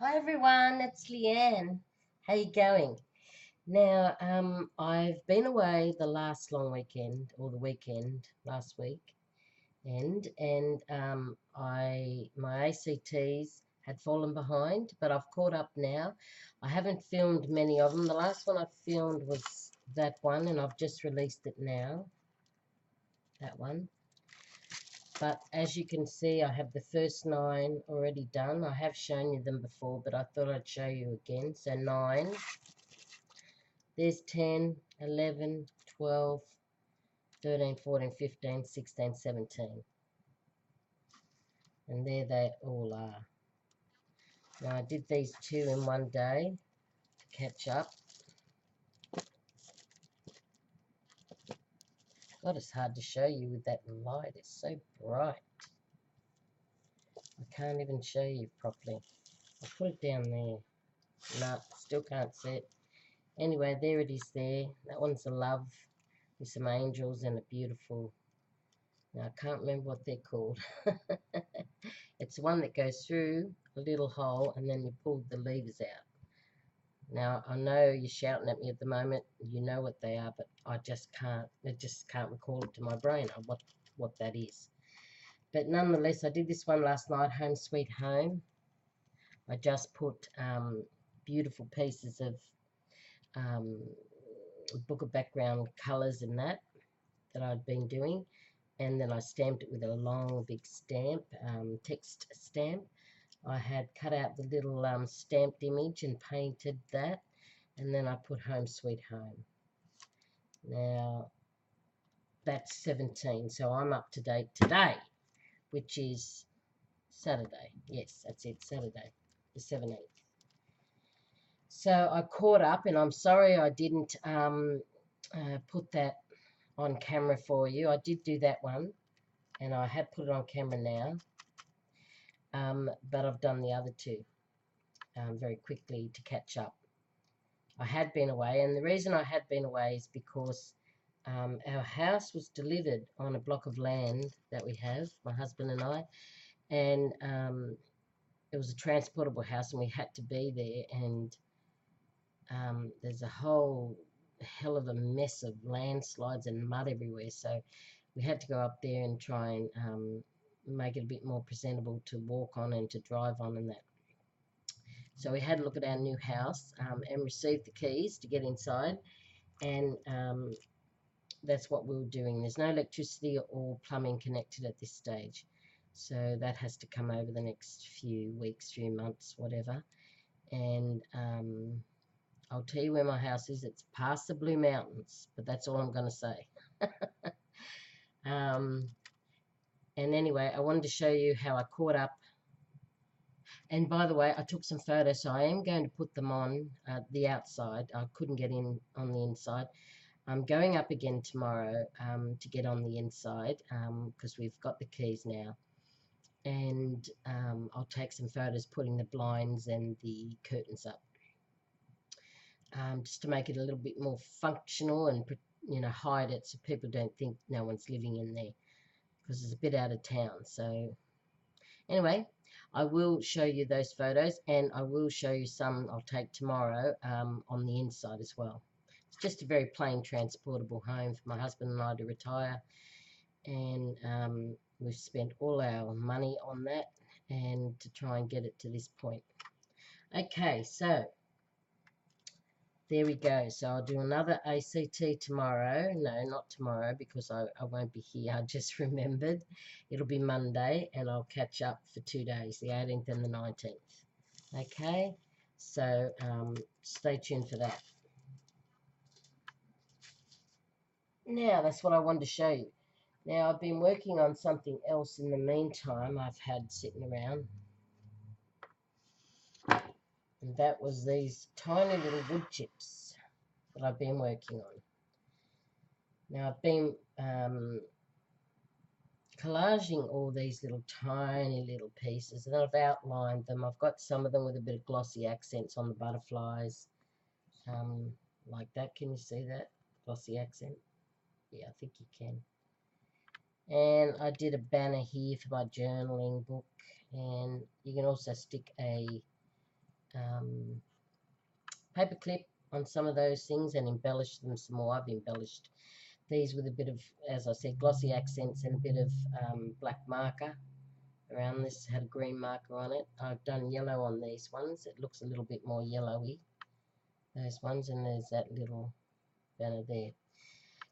Hi everyone, it's Leanne. How you going? Now, I've been away the last long weekend or the weekend last week, and my ACTs had fallen behind, but I've caught up now. I haven't filmed many of them. The last one I filmed was that one, and I've just released it now. That one. But as you can see, I have the first 9 already done. I have shown you them before, but I thought I'd show you again. So 9, there's 10, 11, 12, 13, 14, 15, 16, 17. And there they all are. Now I did these 2 in one day to catch up. God, it's hard to show you with that light. It's so bright. I can't even show you properly. I'll put it down there. No, still can't see it. Anyway, there it is there. That one's a love with some angels and a beautiful, now I can't remember what they're called. It's the one that goes through a little hole and then you pull the levers out. Now, I know you're shouting at me at the moment, you know what they are, but I just can't recall it to my brain what that is. But nonetheless, I did this one last night, Home Sweet Home. I just put beautiful pieces of book of background colours in that I'd been doing, and then I stamped it with a long big stamp, text stamp. I had cut out the little stamped image and painted that, and then I put Home Sweet Home. Now that's 17, so I'm up to date today, which is Saturday. Yes, that's it, Saturday the 17th. So I caught up, and I'm sorry I didn't put that on camera for you. I did do that one, and I have put it on camera now, but I've done the other 2 very quickly to catch up. I had been away, and the reason I had been away is because our house was delivered on a block of land that we have, my husband and I, and it was a transportable house, and we had to be there, and there's a whole hell of a mess of landslides and mud everywhere, so we had to go up there and try and make it a bit more presentable to walk on and to drive on and that. So we had a look at our new house and received the keys to get inside, and that's what we were doing. There's no electricity or plumbing connected at this stage, so that has to come over the next few weeks, few months, whatever. And I'll tell you where my house is. It's past the Blue Mountains, but that's all I'm going to say. And anyway, I wanted to show you how I caught up. And by the way, I took some photos, so I am going to put them on the outside. I couldn't get in on the inside. I'm going up again tomorrow to get on the inside because we've got the keys now. And I'll take some photos putting the blinds and the curtains up, just to make it a little bit more functional and, you know, hide it so people don't think no one's living in there, because it's a bit out of town. So anyway, I will show you those photos, and I will show you some I'll take tomorrow on the inside as well. It's just a very plain transportable home for my husband and I to retire, and we've spent all our money on that and to try and get it to this point. Okay, so there we go. So I'll do another ACT tomorrow. No, not tomorrow, because I won't be here. I just remembered. It'll be Monday, and I'll catch up for 2 days, the 18th and the 19th. Okay, so stay tuned for that. Now, that's what I wanted to show you. Now, I've been working on something else in the meantime I've had sitting around. And that was these tiny little wood chips that I've been working on. Now, I've been collaging all these little tiny little pieces, and I've outlined them. I've got some of them with a bit of glossy accents on the butterflies, like that. Can you see that glossy accent? Yeah, I think you can. And I did a banner here for my journaling book, and you can also stick a paper clip on some of those things and embellish them some more. I've embellished these with a bit of, as I said, glossy accents and a bit of black marker around this. Had a green marker on it. I've done yellow on these ones. It looks a little bit more yellowy, those ones, and there's that little banner there.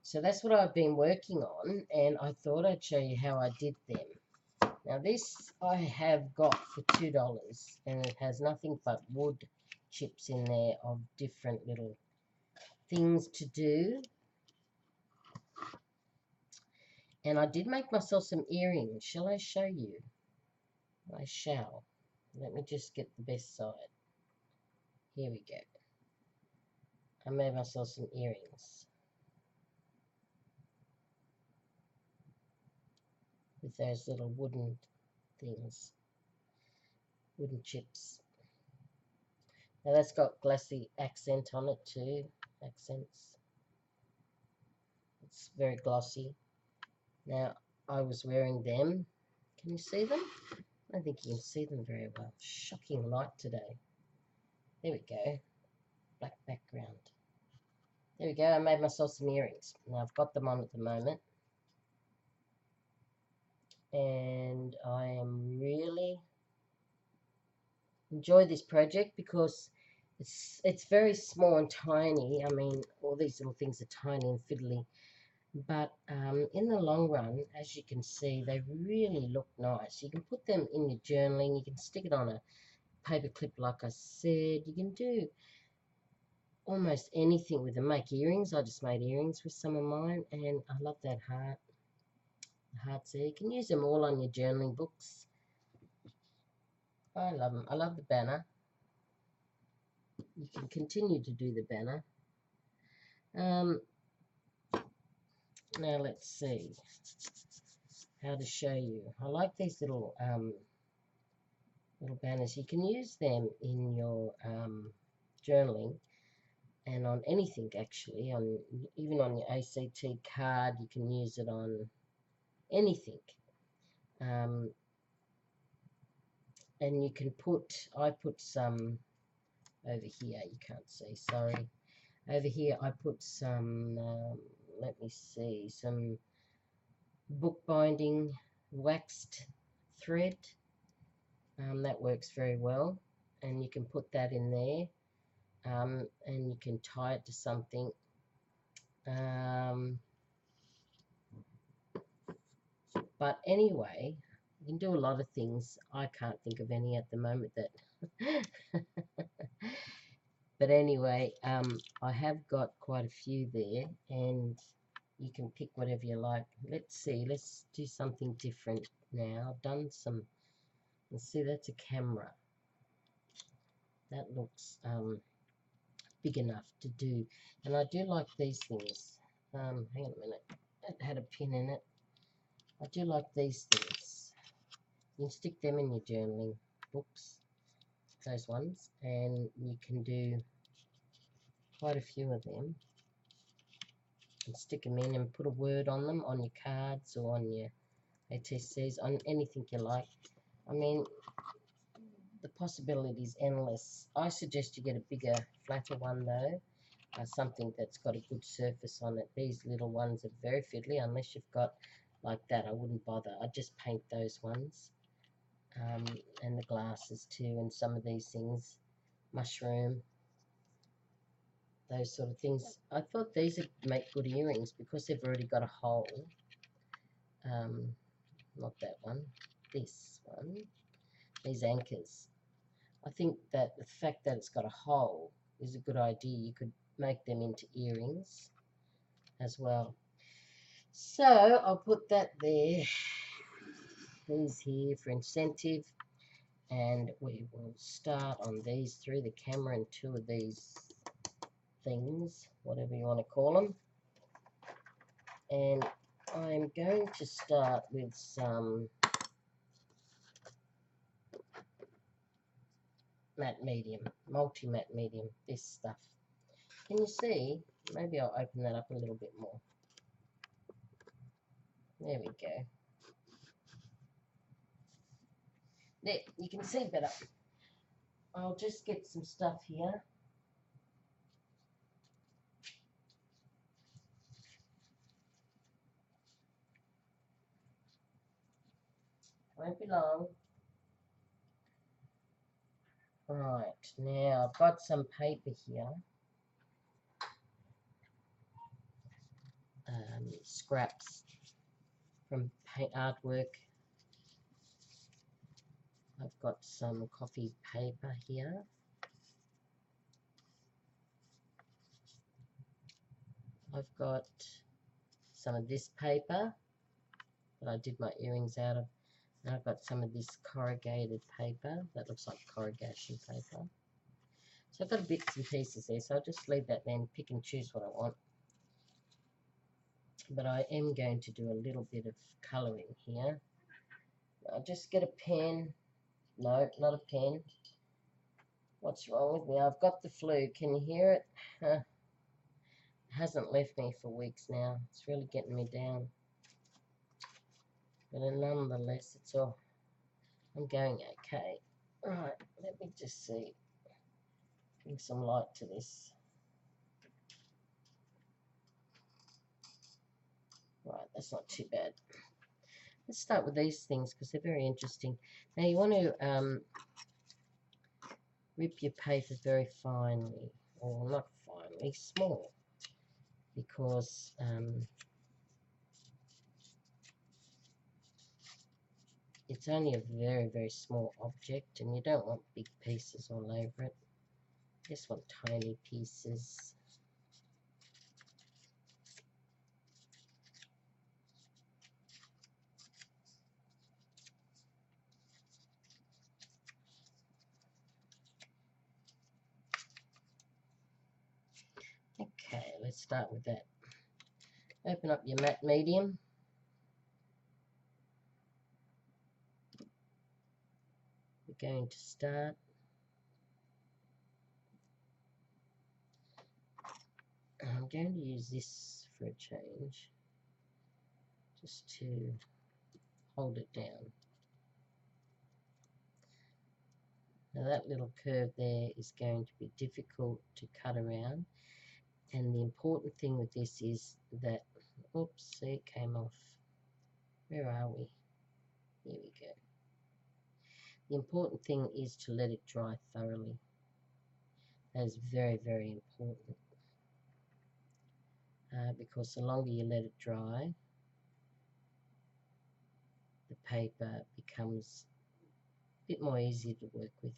So that's what I've been working on, and I thought I'd show you how I did them. Now this I have got for $2, and it has nothing but wood chips in there of different little things to do. And I did make myself some earrings. Shall I show you? I shall. Let me just get the best side. Here we go. I made myself some earrings with those little wooden things, wooden chips. Now that's got glossy accent on it too, accents. It's very glossy. Now I was wearing them. Can you see them? I don't think you can see them very well. Shocking light today. There we go. Black background. There we go. I made myself some earrings. Now I've got them on at the moment. And I am really enjoy this project because it's very small and tiny. I mean, all these little things are tiny and fiddly. But in the long run, as you can see, they really look nice. You can put them in your journaling. You can stick it on a paper clip, like I said. You can do almost anything with them. Make earrings. I just made earrings with some of mine, and I love that heart. The hearts there. You can use them all on your journaling books. I love them. I love the banner. You can continue to do the banner. Now let's see how to show you. I like these little little banners. You can use them in your journaling and on anything actually. On even on your ACT card, you can use it on anything. And you can put. I put some over here. You can't see. Sorry. Over here, I put some. Let me see, some bookbinding waxed thread. That works very well, and you can put that in there, and you can tie it to something. But anyway, you can do a lot of things. I can't think of any at the moment that but anyway, I have got quite a few there, and you can pick whatever you like. Let's see, let's do something different now. I've done some, let's see, that's a camera. That looks big enough to do. And I do like these things. Hang on a minute, it had a pin in it. I do like these things. You can stick them in your journaling books, those ones, and you can do quite a few of them and stick them in and put a word on them, on your cards or on your ATCs, on anything you like. I mean, the possibility is endless. I suggest you get a bigger, flatter one though, something that's got a good surface on it. These little ones are very fiddly. Unless you've got like that, I wouldn't bother. I'd just paint those ones, and the glasses too, and some of these things, mushroom, those sort of things. I thought these would make good earrings because they've already got a hole. Not that one, this one, these anchors. I think that the fact that it's got a hole is a good idea. You could make them into earrings as well. So I'll put that there, these here for incentive, and we will start on these through the camera and two of these things, whatever you want to call them. And I'm going to start with some matte medium, multi-matte medium, this stuff. Can you see? Maybe I'll open that up a little bit more. There we go. There, you can see better. I'll just get some stuff here. Won't be long. Right, now I've got some paper here. Scraps from paint artwork. I've got some coffee paper here. I've got some of this paper that I did my earrings out of. And I've got some of this corrugated paper that looks like corrugation paper. So I've got bits and pieces there, so I'll just leave that then, pick and choose what I want. But I am going to do a little bit of colouring here. I'll just get a pen. No, not a pen. What's wrong with me? I've got the flu. Can you hear it? It hasn't left me for weeks now. It's really getting me down. But nonetheless, it's all. I'm going okay. Right, let me just see. Bring some light to this. Right, that's not too bad. Let's start with these things because they're very interesting. Now you want to rip your paper very finely, or not finely, small, because it's only a very, very small object and you don't want big pieces all over it. You just want tiny pieces. Okay, let's start with that. Open up your matte medium. We're going to start. I'm going to use this for a change, just to hold it down. Now that little curve there is going to be difficult to cut around, and the important thing with this is that, oops, see, it came off. Where are we? Here we go. The important thing is to let it dry thoroughly. That is very, very important, because the longer you let it dry, the paper becomes a bit more easy to work with.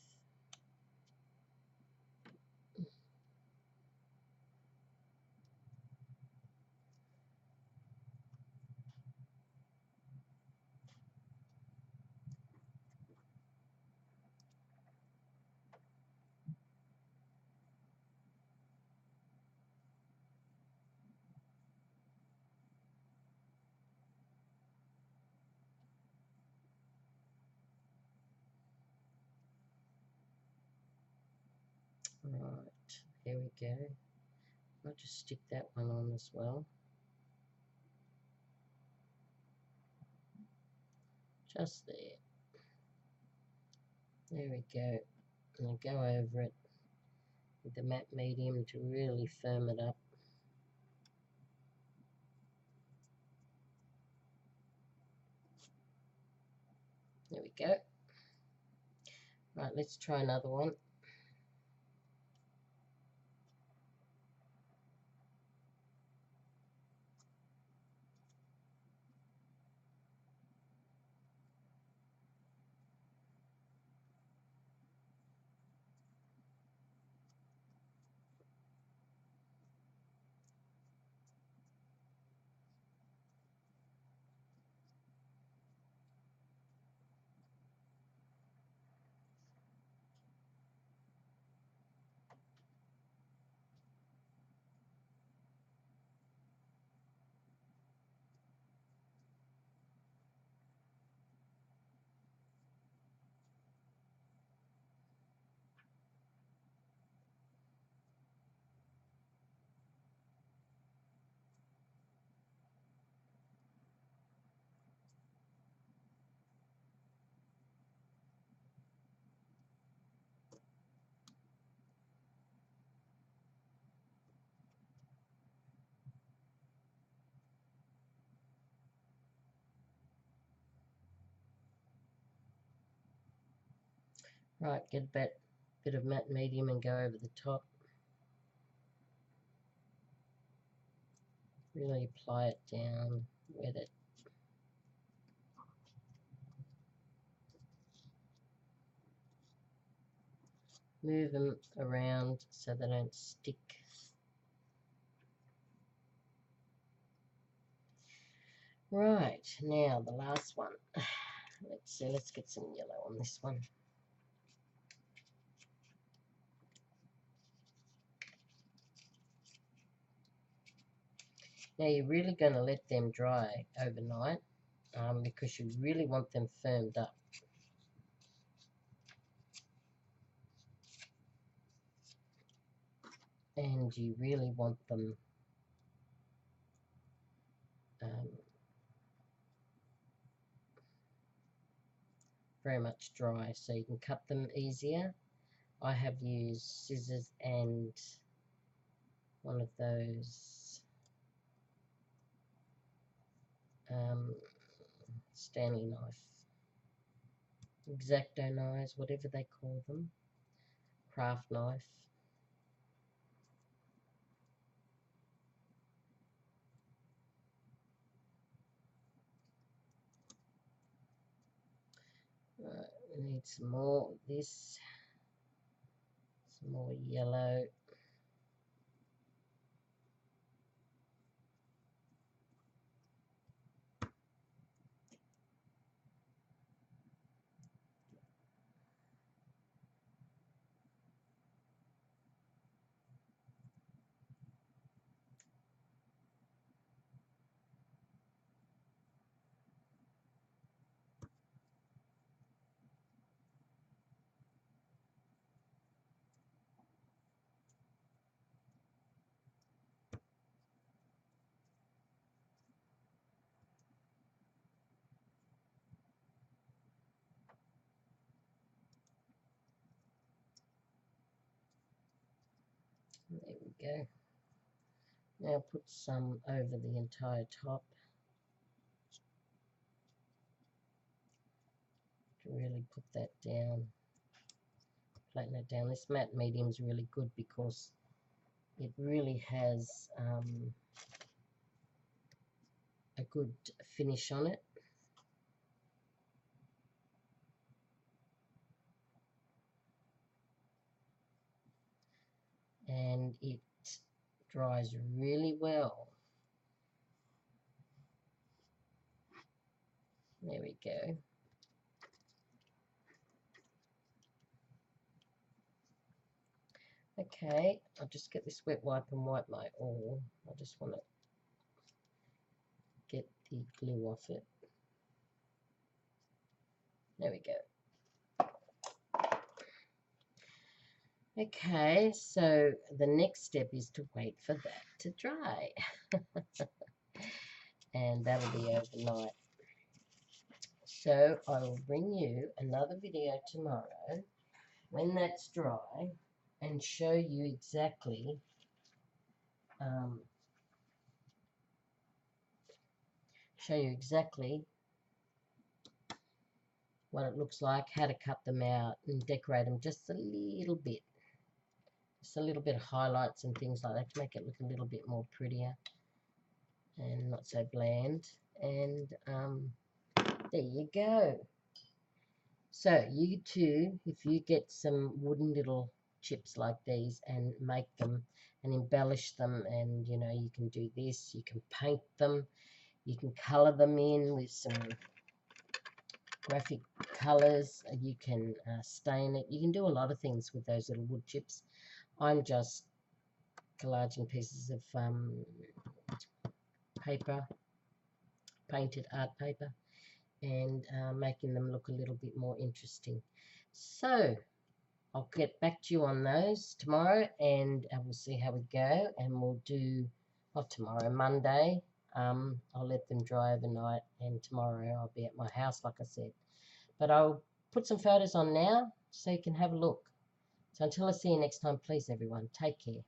Right, here we go. I'll just stick that one on as well. Just there. There we go. And I go over it with the matte medium to really firm it up. There we go. Right, let's try another one. Right, get a bit of matte medium and go over the top. Really apply it down, wet it. Move them around so they don't stick. Right, now the last one. Let's see, let's get some yellow on this one. Now you're really going to let them dry overnight because you really want them firmed up. And you really want them very much dry so you can cut them easier. I have used scissors and one of those Stanley knife, X-Acto knives, whatever they call them, craft knife. Right, we need some more of this, some more yellow. There we go. Now put some over the entire top to really put that down, flatten it down. This matte medium is really good because it really has a good finish on it. And it dries really well. There we go. Okay, I'll just get this wet wipe and wipe my oil. I just want to get the glue off it. There we go. Okay, so the next step is to wait for that to dry. And that'll be overnight. So I will bring you another video tomorrow when that's dry and show you exactly what it looks like, how to cut them out and decorate them just a little bit. Just a little bit of highlights and things like that to make it look a little bit more prettier and not so bland. And there you go. So you too, if you get some wooden little chips like these and make them and embellish them, and you know, you can do this, you can paint them, you can color them in with some graphic colors, you can stain it, you can do a lot of things with those little wood chips. I'm just collaging pieces of paper, painted art paper, and making them look a little bit more interesting. So I'll get back to you on those tomorrow, and we'll see how we go, and we'll do, not tomorrow, Monday. I'll let them dry overnight, and tomorrow I'll be at my house, like I said. But I'll put some photos on now so you can have a look. So until I see you next time, please everyone, take care.